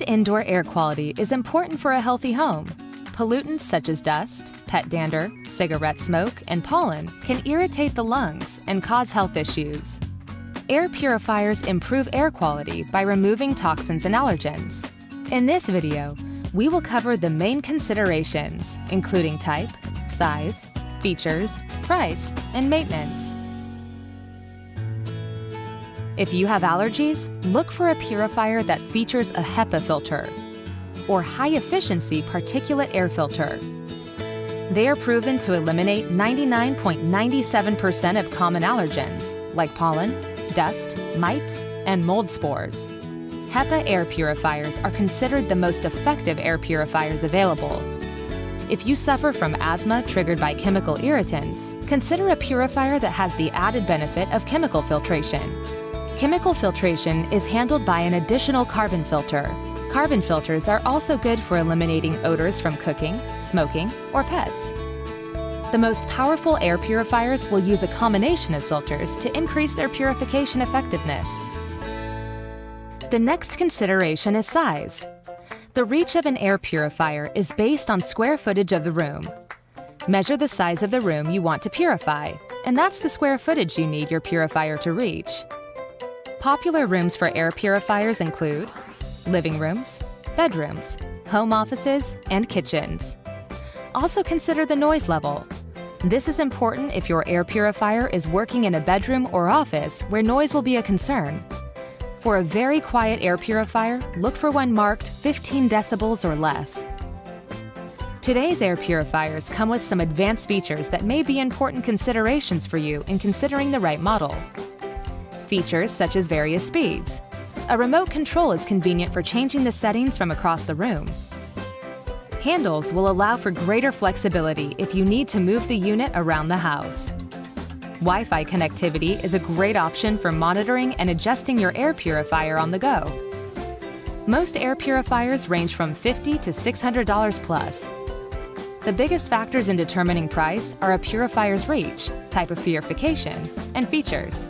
Good indoor air quality is important for a healthy home. Pollutants such as dust, pet dander, cigarette smoke, and pollen can irritate the lungs and cause health issues. Air purifiers improve air quality by removing toxins and allergens. In this video, we will cover the main considerations, including type, size, features, price, and maintenance. If you have allergies, look for a purifier that features a HEPA filter or high-efficiency particulate air filter. They are proven to eliminate 99.97% of common allergens like pollen, dust, mites, and mold spores. HEPA air purifiers are considered the most effective air purifiers available. If you suffer from asthma triggered by chemical irritants, consider a purifier that has the added benefit of chemical filtration. Chemical filtration is handled by an additional carbon filter. Carbon filters are also good for eliminating odors from cooking, smoking, or pets. The most powerful air purifiers will use a combination of filters to increase their purification effectiveness. The next consideration is size. The reach of an air purifier is based on square footage of the room. Measure the size of the room you want to purify, and that's the square footage you need your purifier to reach. Popular rooms for air purifiers include living rooms, bedrooms, home offices, and kitchens. Also consider the noise level. This is important if your air purifier is working in a bedroom or office where noise will be a concern. For a very quiet air purifier, look for one marked 15 decibels or less. Today's air purifiers come with some advanced features that may be important considerations for you in considering the right model. Features such as various speeds. A remote control is convenient for changing the settings from across the room. Handles will allow for greater flexibility if you need to move the unit around the house. Wi-Fi connectivity is a great option for monitoring and adjusting your air purifier on the go. Most air purifiers range from $50 to $600 plus. The biggest factors in determining price are a purifier's reach, type of purification, and features.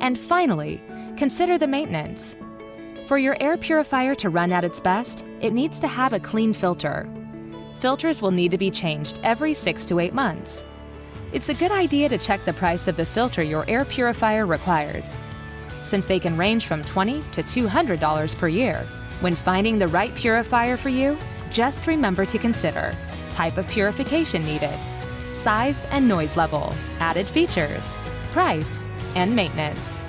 And finally, consider the maintenance. For your air purifier to run at its best, it needs to have a clean filter. Filters will need to be changed every 6 to 8 months. It's a good idea to check the price of the filter your air purifier requires, since they can range from $20 to $200 per year. When finding the right purifier for you, just remember to consider type of purification needed, size and noise level, added features, price, and maintenance.